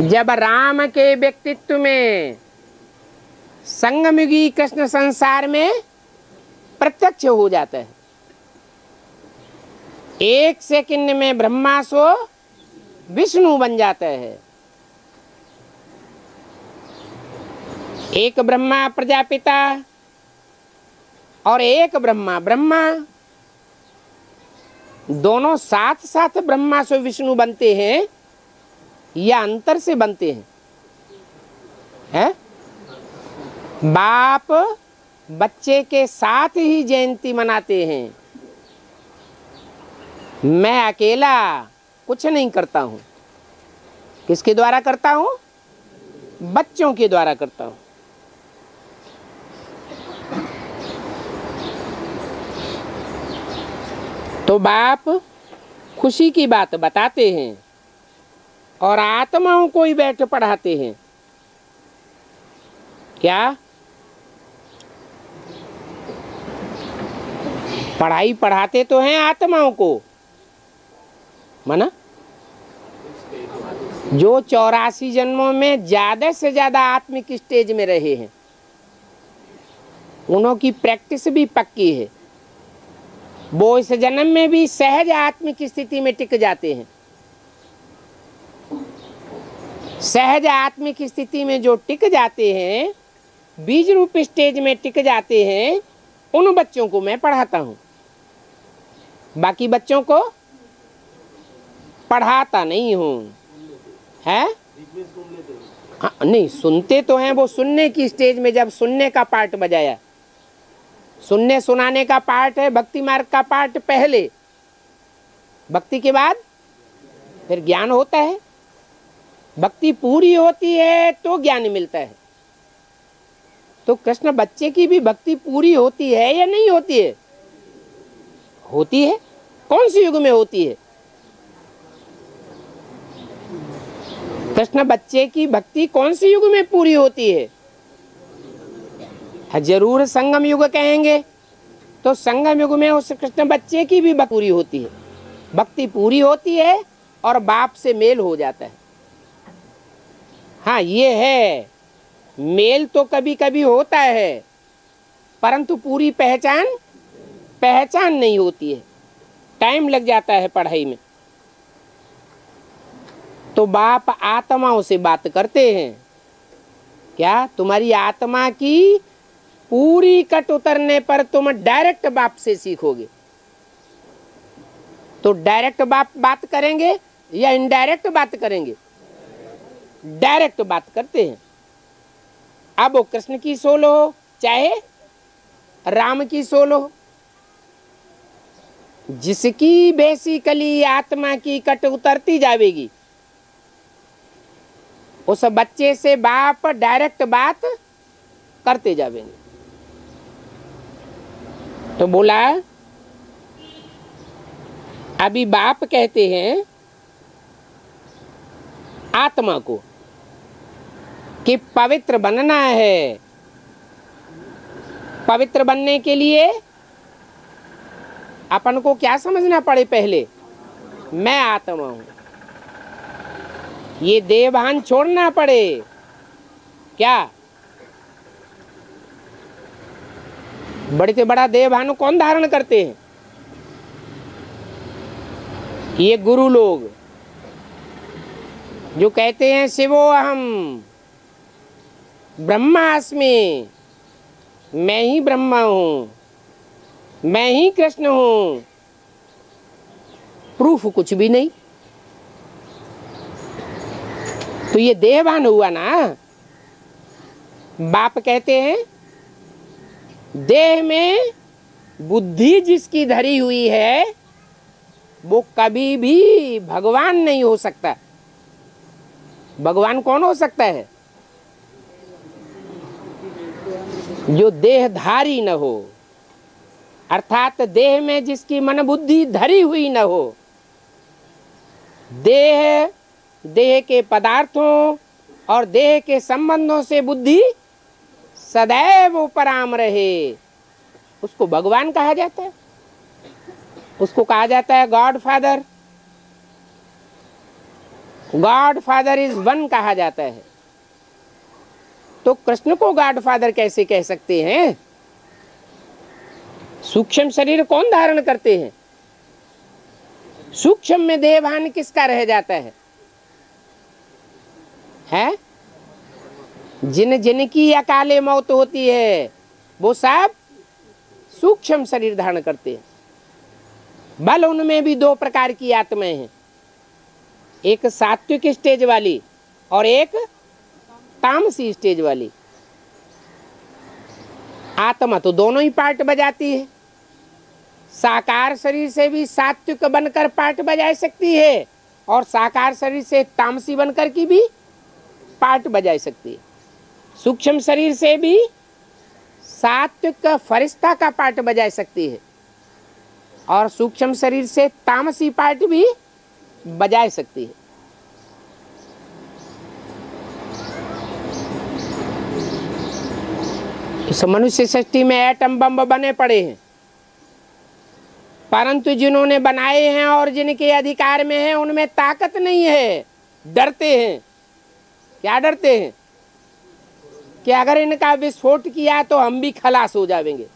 जब राम के व्यक्तित्व में संगमयुगी कृष्ण संसार में प्रत्यक्ष हो जाता है। 1 सेकंड में ब्रह्मा सो विष्णु बन जाता है। एक ब्रह्मा प्रजापिता और एक ब्रह्मा दोनों साथ साथ ब्रह्मा से विष्णु बनते हैं या अंतर से बनते हैं? है? बाप बच्चे के साथ ही जयंती मनाते हैं। मैं अकेला कुछ नहीं करता हूं। किसके द्वारा करता हूं? बच्चों के द्वारा करता हूं। तो बाप खुशी की बात बताते हैं और आत्माओं को ही बैठ पढ़ाते हैं। क्या पढ़ाई पढ़ाते तो हैं आत्माओं को, माना जो 84 जन्मों में ज्यादा से ज्यादा आत्मिक स्टेज में रहे हैं, उन्हों की प्रैक्टिस भी पक्की है, वो इस जन्म में भी सहज आत्मिक स्थिति में टिक जाते हैं। सहज आत्मिक स्थिति में जो टिक जाते हैं, बीज रूप स्टेज में टिक जाते हैं, उन बच्चों को मैं पढ़ाता हूं। बाकी बच्चों को पढ़ाता नहीं हूं। है नहीं, सुनते तो हैं, वो सुनने की स्टेज में जब सुनने का पार्ट बजाया, सुनने सुनाने का पार्ट है, भक्ति मार्ग का पार्ट पहले, भक्ति के बाद फिर ज्ञान होता है। भक्ति पूरी होती है तो ज्ञान मिलता है। तो कृष्ण बच्चे की भी भक्ति पूरी होती है या नहीं होती है? होती है। कौन से युग में होती है? कृष्ण बच्चे की भक्ति कौन से युग में पूरी होती है? जरूर संगम युग कहेंगे तो संगम युग में उस कृष्ण बच्चे की भी भक्ति पूरी होती है। भक्ति पूरी होती है और बाप से मेल हो जाता है। हाँ, ये है, मेल तो कभी कभी होता है, परंतु पूरी पहचान नहीं होती है, टाइम लग जाता है पढ़ाई में। तो बाप आत्माओं से बात करते हैं। क्या तुम्हारी आत्मा की पूरी कट उतरने पर तुम डायरेक्ट बाप से सीखोगे। तो डायरेक्ट बाप बात करेंगे या इनडायरेक्ट बात करेंगे? डायरेक्ट बात करते हैं। अब वो कृष्ण की सोलो हो चाहे राम की सोलो हो, जिसकी बेसिकली आत्मा की कट उतरती जाएगी, उस बच्चे से बाप डायरेक्ट बात करते जाएंगे। तो बोला, अभी बाप कहते हैं आत्मा को कि पवित्र बनना है। पवित्र बनने के लिए अपन को क्या समझना पड़े? पहले मैं आत्मा हूं, ये देहभान छोड़ना पड़े। क्या बड़े से बड़ा देहभान कौन धारण करते हैं? ये गुरु लोग जो कहते हैं शिवो अहम ब्रह्मास्मि, मैं ही ब्रह्मा हूं, मैं ही कृष्ण हूं। प्रूफ कुछ भी नहीं। तो ये देहभान हुआ ना। बाप कहते हैं देह में बुद्धि जिसकी धरी हुई है वो कभी भी भगवान नहीं हो सकता। भगवान कौन हो सकता है? जो देहधारी न हो, अर्थात देह में जिसकी मन बुद्धि धरी हुई न हो। देह के पदार्थों और देह के संबंधों से बुद्धि सदैव उपराम रहे, उसको भगवान कहा जाता है। उसको कहा जाता है God father. God father is one कहा जाता है। तो कृष्ण को गॉड फादर कैसे कह सकते हैं? सूक्ष्म शरीर कौन धारण करते हैं? सूक्ष्म में देहभान किसका रह जाता है? जिनकी अकाले मौत होती है वो सब सूक्ष्म शरीर धारण करते हैं। बल उनमें भी दो प्रकार की आत्माएं हैं, एक सात्विक स्टेज वाली और एक तामसी स्टेज वाली। आत्मा तो दोनों ही पार्ट बजाती है। साकार शरीर से भी सात्विक बनकर पार्ट बजा सकती है और साकार शरीर से तामसी बनकर की भी पार्ट बजा सकती है। सूक्ष्म शरीर से भी सात्विक फरिश्ता का पार्ट बजा सकती है और सूक्ष्म शरीर से तामसी पार्ट भी बजा सकती है। इस मनुष्य सृष्टि में एटम बम बने पड़े हैं, परंतु जिन्होंने बनाए हैं और जिनके अधिकार में है उनमें ताकत नहीं है, डरते हैं। क्या डरते हैं? कि अगर इनका विस्फोट किया तो हम भी खलास हो जाएंगे।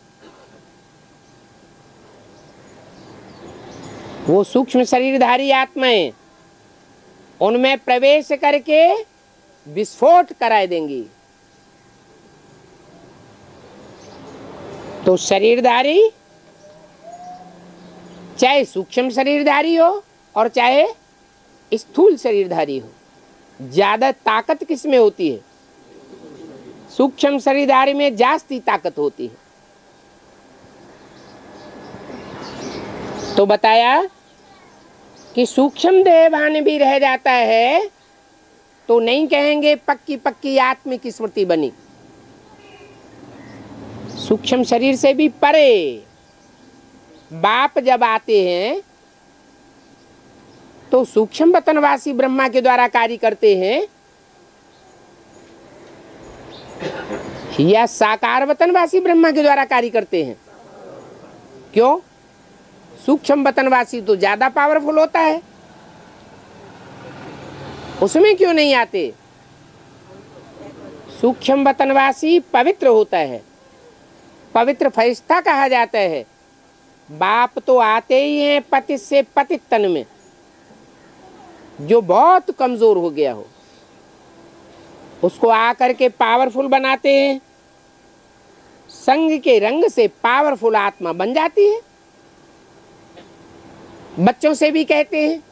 वो सूक्ष्म शरीरधारी आत्माएं उनमें प्रवेश करके विस्फोट कराए देंगी। तो शरीरधारी चाहे सूक्ष्म शरीरधारी हो और चाहे स्थूल शरीरधारी हो, ज्यादा ताकत किस में होती है? सूक्ष्म शरीरधारी में जास्ती ताकत होती है। तो बताया कि सूक्ष्म देहभान भी रह जाता है तो नहीं कहेंगे पक्की पक्की आत्मिक स्मृति बनी। सूक्ष्म शरीर से भी परे बाप जब आते हैं तो सूक्ष्म वतनवासी ब्रह्मा के द्वारा कार्य करते हैं या साकार वतनवासी ब्रह्मा के द्वारा कार्य करते हैं? क्यों? सूक्ष्म वतनवासी तो ज्यादा पावरफुल होता है, उसमें क्यों नहीं आते? सूक्ष्म वतनवासी पवित्र होता है, पवित्र फरिश्ता कहा जाता है। बाप तो आते ही हैं पतित से पतित तन में, जो बहुत कमजोर हो गया हो उसको आकर के पावरफुल बनाते हैं। संग के रंग से पावरफुल आत्मा बन जाती है। बच्चों से भी कहते हैं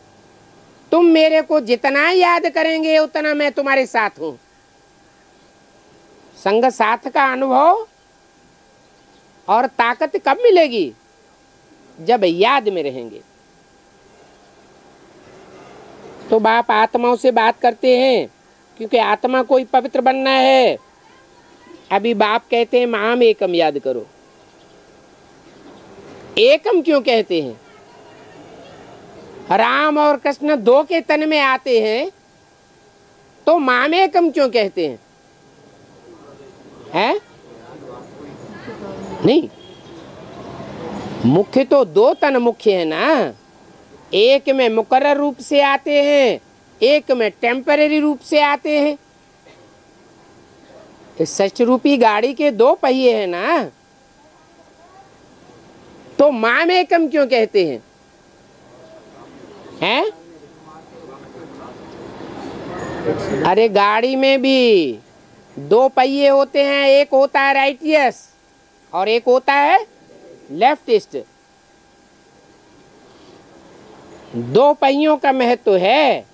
तुम मेरे को जितना याद करेंगे उतना मैं तुम्हारे साथ हूं। संग साथ का अनुभव और ताकत कब मिलेगी? जब याद में रहेंगे। तो बाप आत्माओं से बात करते हैं क्योंकि आत्मा को ही पवित्र बनना है। अभी बाप कहते हैं माम एकम याद करो। एकम क्यों कहते हैं? राम और कृष्ण दो के तन में आते हैं तो माम एकम क्यों कहते हैं? हैं? नहीं, मुख्य तो दो तन मुख्य है ना। एक में मुकर्रर रूप से आते हैं, एक में टेम्परेरी रूप से आते हैं। इस सच रूपी गाड़ी के दो पहिए हैं ना, तो माम एकम क्यों कहते हैं? हैं? अरे गाड़ी में भी दो पहिए होते हैं, एक होता है राइटियस और एक होता है लेफ्टिस्ट। दो पहियों का महत्व है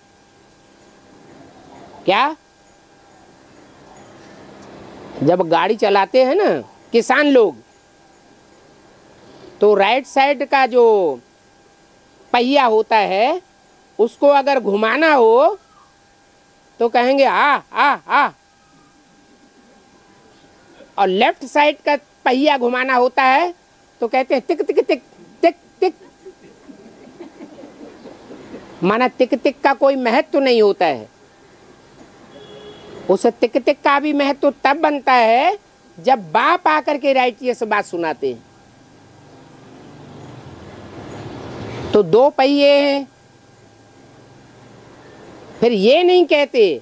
क्या? जब गाड़ी चलाते हैं ना किसान लोग, तो राइट साइड का जो पहिया होता है उसको अगर घुमाना हो तो कहेंगे आ, और लेफ्ट साइड का पहिया घुमाना होता है तो कहते हैं टिक टिक टिक टिक टिक। माना टिक टिक का कोई महत्व नहीं होता है। उस टिक टिक का भी महत्व तब बनता है जब बाप आकर के राइटियस बात सुनाते हैं। तो दो पहिए हैं। फिर ये नहीं कहते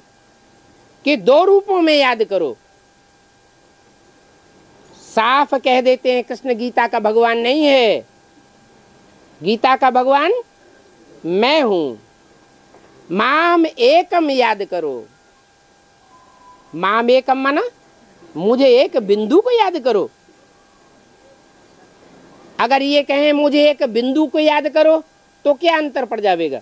कि दो रूपों में याद करो, साफ कह देते हैं कृष्ण गीता का भगवान नहीं है। गीता का भगवान मैं हूं। माम एकम याद करो। माम एकम माना मुझे एक बिंदु को याद करो। अगर ये कहें मुझे एक बिंदु को याद करो तो क्या अंतर पड़ जाएगा?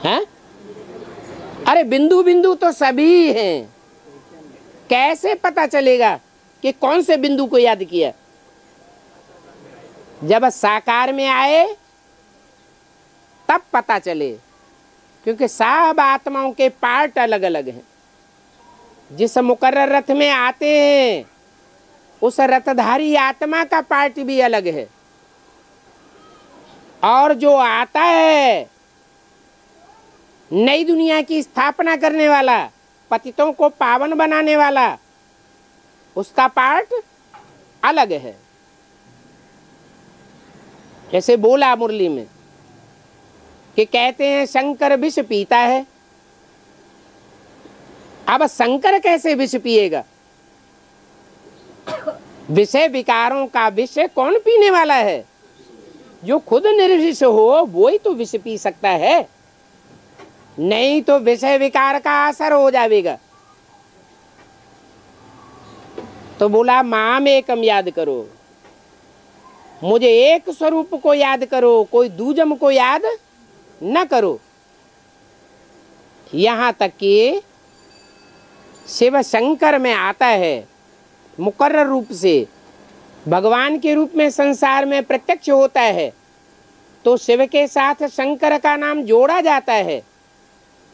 हैं? अरे बिंदु बिंदु तो सभी हैं, कैसे पता चलेगा कि कौन से बिंदु को याद किया? जब साकार में आए तब पता चले, क्योंकि सब आत्माओं के पार्ट अलग अलग हैं। जिस मुकर्रर रथ में आते हैं उस रथधारी आत्मा का पार्ट भी अलग है। और जो आता है नई दुनिया की स्थापना करने वाला, पतितों को पावन बनाने वाला, उसका पार्ट अलग है। जैसे बोला मुरली में कि कहते हैं शंकर विष पीता है। अब शंकर कैसे विष पिएगा? विषय विकारों का विष कौन पीने वाला है? जो खुद निर्विष हो वो ही तो विष पी सकता है, नहीं तो विषय विकार का असर हो जाएगा। तो बोला माम एकम याद करो, मुझे एक स्वरूप को याद करो, कोई दूजम को याद न करो। यहां तक कि शिव शंकर में आता है, मुकर्रर रूप से भगवान के रूप में संसार में प्रत्यक्ष होता है, तो शिव के साथ शंकर का नाम जोड़ा जाता है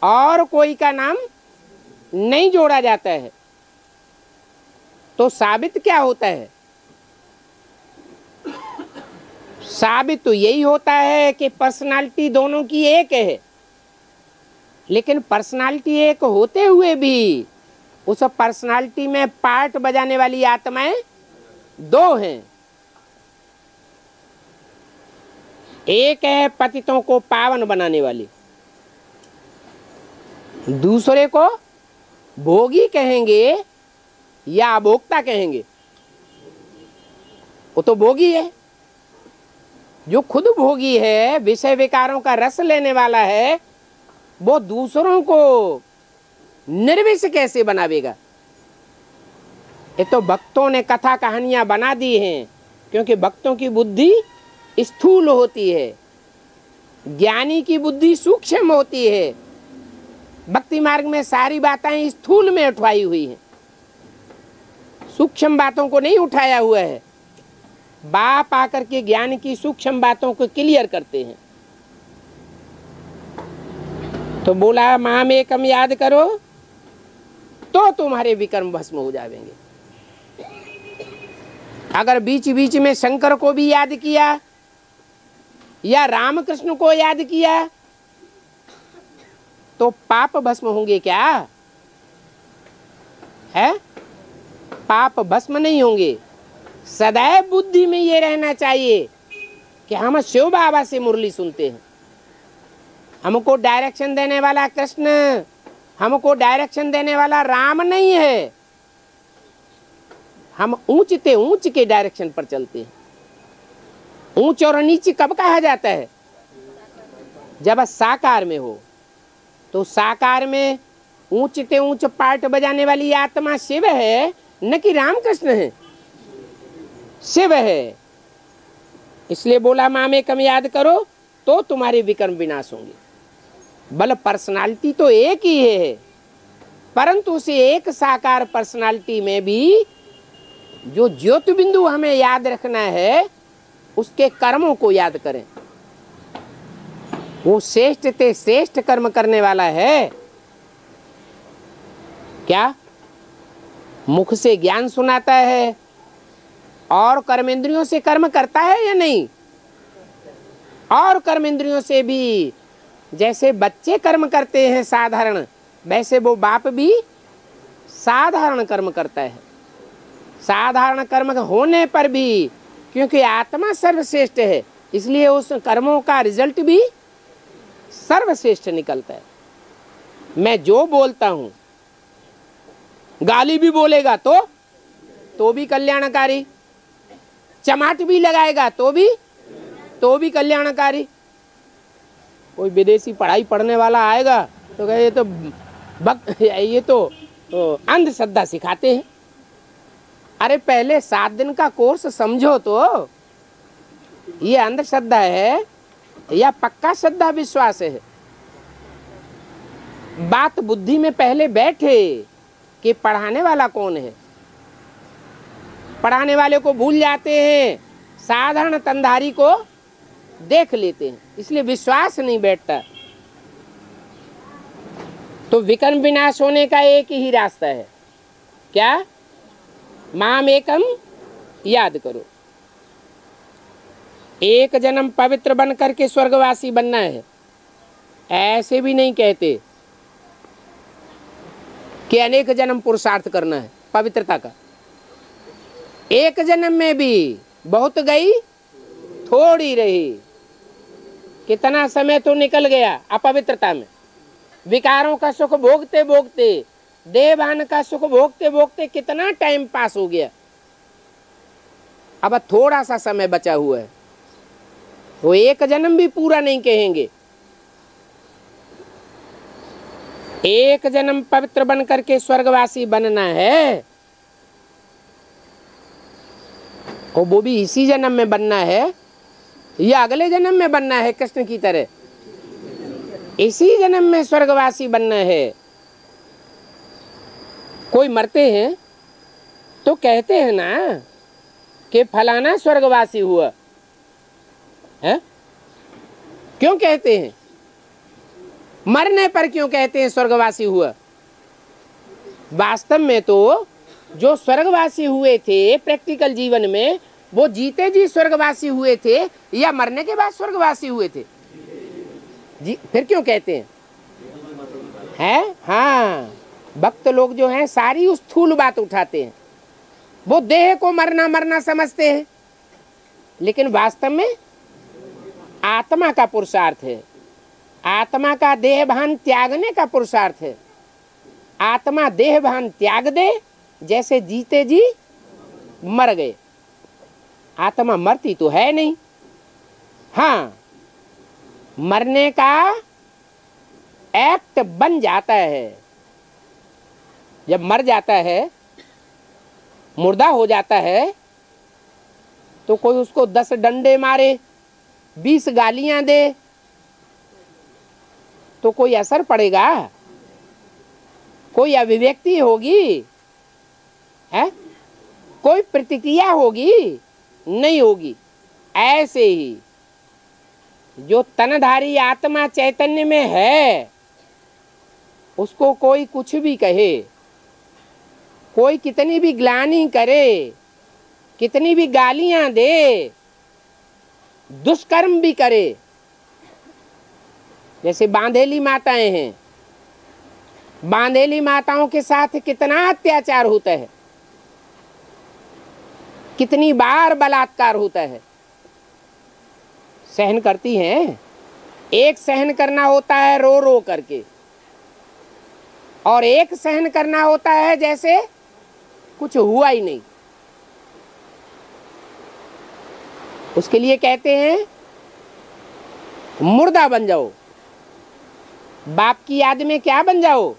और कोई का नाम नहीं जोड़ा जाता है। तो साबित क्या होता है? साबित तो यही होता है कि पर्सनालिटी दोनों की एक है, लेकिन पर्सनालिटी एक होते हुए भी उस पर्सनालिटी में पार्ट बजाने वाली आत्माएं दो हैं। एक है पतितों को पावन बनाने वाली, दूसरे को भोगी कहेंगे या भोक्ता कहेंगे। वो तो भोगी है, जो खुद भोगी है, विषय विकारों का रस लेने वाला है, वो दूसरों को निर्विष कैसे बनावेगा? ये तो भक्तों ने कथा कहानियां बना दी हैं, क्योंकि भक्तों की बुद्धि स्थूल होती है, ज्ञानी की बुद्धि सूक्ष्म होती है। भक्ति मार्ग में सारी बातें स्थूल में उठाई हुई हैं, सूक्ष्म बातों को नहीं उठाया हुआ है। बाप आकर के ज्ञान की सूक्ष्म बातों को क्लियर करते हैं। तो बोला माम एकम याद करो तो तुम्हारे विकर्म भस्म हो जाएंगे। अगर बीच बीच में शंकर को भी याद किया या रामकृष्ण को याद किया तो पाप भस्म होंगे क्या? है? पाप भस्म नहीं होंगे। सदैव बुद्धि में ये रहना चाहिए कि हम शिव बाबा से मुरली सुनते हैं, हमको डायरेक्शन देने वाला कृष्ण, हमको डायरेक्शन देने वाला राम नहीं है। हम ऊंचते ऊंच के डायरेक्शन पर चलते हैं। ऊंच और नीच कब कहा जाता है? जब साकार में हो। तो साकार में ऊंचते ऊंच पार्ट बजाने वाली आत्मा शिव है, न कि रामकृष्ण है, शिव है। इसलिए बोला मामे कम याद करो तो तुम्हारे विकर्म विनाश होंगे। बल पर्सनालिटी तो एक ही है, परंतु उसे एक साकार पर्सनालिटी में भी जो ज्योति बिंदु हमें याद रखना है, उसके कर्मों को याद करें। वो श्रेष्ठ ते श्रेष्ठ कर्म करने वाला है। क्या? मुख से ज्ञान सुनाता है और कर्मेंद्रियों से कर्म करता है या नहीं? और कर्मेंद्रियों से भी जैसे बच्चे कर्म करते हैं साधारण, वैसे वो बाप भी साधारण कर्म करता है। साधारण कर्म होने पर भी, क्योंकि आत्मा सर्वश्रेष्ठ है, इसलिए उस कर्मों का रिजल्ट भी सर्वश्रेष्ठ निकलता है। मैं जो बोलता हूं, गाली भी बोलेगा तो भी कल्याणकारी, चमाट भी लगाएगा तो भी कल्याणकारी। कोई विदेशी पढ़ाई पढ़ने वाला आएगा तो कहे ये तो अंधश्रद्धा सिखाते हैं। अरे पहले 7 दिन का कोर्स समझो तो ये अंधश्रद्धा है या पक्का श्रद्धा विश्वास है। बात बुद्धि में पहले बैठे कि पढ़ाने वाला कौन है। पढ़ाने वाले को भूल जाते हैं, साधारण तंधारी को देख लेते हैं, इसलिए विश्वास नहीं बैठता। तो विकर्म विनाश होने का एक ही रास्ता है। क्या? माम एकम याद करो, एक जन्म पवित्र बन करके स्वर्गवासी बनना है, ऐसे भी नहीं कहते कि अनेक जन्म पुरुषार्थ करना है पवित्रता का। एक जन्म में भी बहुत गई थोड़ी रही, कितना समय तो निकल गया अपवित्रता में, विकारों का सुख भोगते भोगते, देहभान का सुख भोगते भोगते कितना टाइम पास हो गया। अब थोड़ा सा समय बचा हुआ है, वो एक जन्म भी पूरा नहीं कहेंगे। एक जन्म पवित्र बन करके स्वर्गवासी बनना है, और वो भी इसी जन्म में बनना है या अगले जन्म में बनना है कृष्ण की तरह? इसी जन्म में स्वर्गवासी बनना है। कोई मरते हैं तो कहते हैं ना कि फलाना स्वर्गवासी हुआ है। क्यों कहते हैं? मरने पर क्यों कहते हैं स्वर्गवासी हुआ? वास्तव में तो जो स्वर्गवासी हुए थे प्रैक्टिकल जीवन में, वो जीते जी स्वर्गवासी हुए थे या मरने के बाद स्वर्गवासी हुए थे जी? फिर क्यों कहते हैं? हाँ, भक्त लोग जो हैं सारी उस स्थूल बात उठाते हैं, वो देह को मरना मरना समझते हैं, लेकिन वास्तव में आत्मा का पुरुषार्थ है, आत्मा का देह भान त्यागने का पुरुषार्थ है। आत्मा देह भान त्याग दे, जैसे जीते जी मर गए। आत्मा मरती तो है नहीं, हाँ मरने का एक्ट बन जाता है। जब मर जाता है, मुर्दा हो जाता है, तो कोई उसको 10 डंडे मारे, 20 गालियां दे, तो कोई असर पड़ेगा? कोई अभिव्यक्ति होगी है? कोई प्रतिक्रिया होगी? नहीं होगी। ऐसे ही जो तनधारी आत्मा चैतन्य में है, उसको कोई कुछ भी कहे, कोई कितनी भी ग्लानि करे, कितनी भी गालियां दे, दुष्कर्म भी करे, जैसे बांधेली माताएं हैं, बांधेली माताओं के साथ कितना अत्याचार होता है, कितनी बार बलात्कार होता है, सहन करती हैं। एक सहन करना होता है रो रो करके, और एक सहन करना होता है जैसे कुछ हुआ ही नहीं। उसके लिए कहते हैं मुर्दा बन जाओ, बाप की याद में क्या बन जाओ?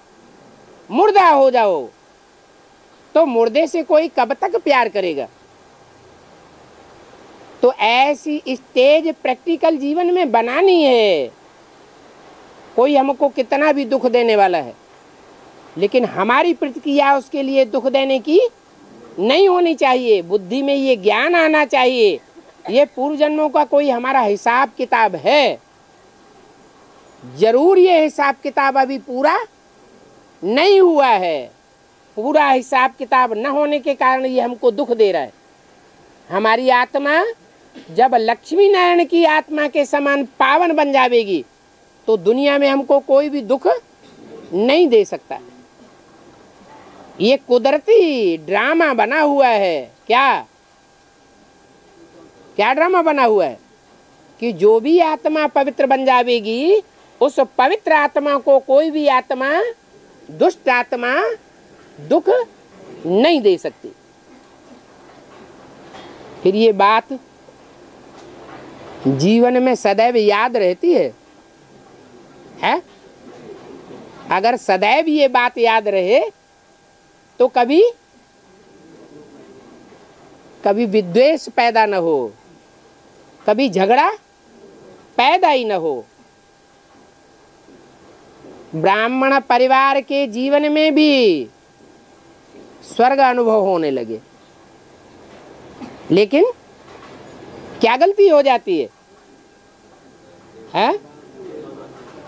मुर्दा हो जाओ। तो मुर्दे से कोई कब तक प्यार करेगा? तो ऐसी स्टेज प्रैक्टिकल जीवन में बनानी है। कोई हमको कितना भी दुख देने वाला है, लेकिन हमारी प्रतिक्रिया उसके लिए दुख देने की नहीं होनी चाहिए। बुद्धि में ये ज्ञान आना चाहिए, ये पूर्व जन्मों का कोई हमारा हिसाब किताब है। जरूर ये हिसाब किताब अभी पूरा नहीं हुआ है। पूरा हिसाब किताब न होने के कारण ये हमको दुख दे रहा है। हमारी आत्मा जब लक्ष्मी नारायण की आत्मा के समान पावन बन जाएगी, तो दुनिया में हमको कोई भी दुख नहीं दे सकता। ये कुदरती ड्रामा बना हुआ है। क्या क्या ड्रामा बना हुआ है? कि जो भी आत्मा पवित्र बन जाएगी, उस पवित्र आत्मा को कोई भी आत्मा, दुष्ट आत्मा दुख नहीं दे सकती। फिर ये बात जीवन में सदैव याद रहती है? अगर सदैव ये बात याद रहे तो कभी विद्वेष पैदा न हो, कभी झगड़ा पैदा ही न हो। ब्राह्मण परिवार के जीवन में भी स्वर्ग अनुभव होने लगे, लेकिन क्या गलती हो जाती है?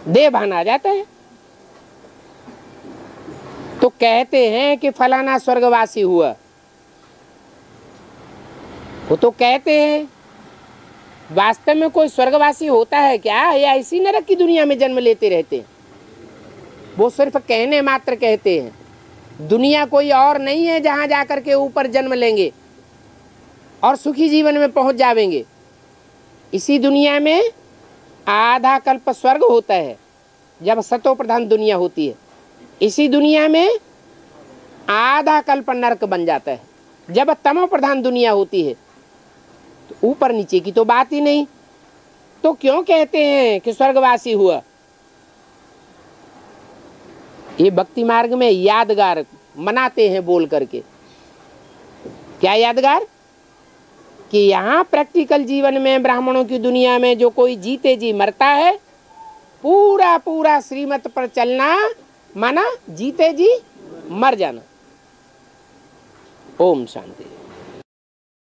देह भान आ जाता है। तो कहते हैं कि फलाना स्वर्गवासी हुआ, वो तो कहते हैं, वास्तव में कोई स्वर्गवासी होता है क्या, या इसी नरक की दुनिया में जन्म लेते रहते हैं? वो सिर्फ कहने मात्र कहते हैं। दुनिया कोई और नहीं है जहां जाकर के ऊपर जन्म लेंगे और सुखी जीवन में पहुंच जावेंगे। इसी दुनिया में आधा कल्प स्वर्ग होता है जब सतो प्रधान दुनिया होती है। इसी दुनिया में आधा कल्प नरक बन जाता है जब तमो प्रधान दुनिया होती है। तो ऊपर नीचे की तो बात ही नहीं, तो क्यों कहते हैं कि स्वर्गवासी हुआ? ये भक्ति मार्ग में यादगार मनाते हैं बोल करके। क्या यादगार? कि यहाँ प्रैक्टिकल जीवन में ब्राह्मणों की दुनिया में जो कोई जीते जी मरता है, पूरा पूरा श्रीमत पर चलना माना जीते जी मर जाना। ओम शांति।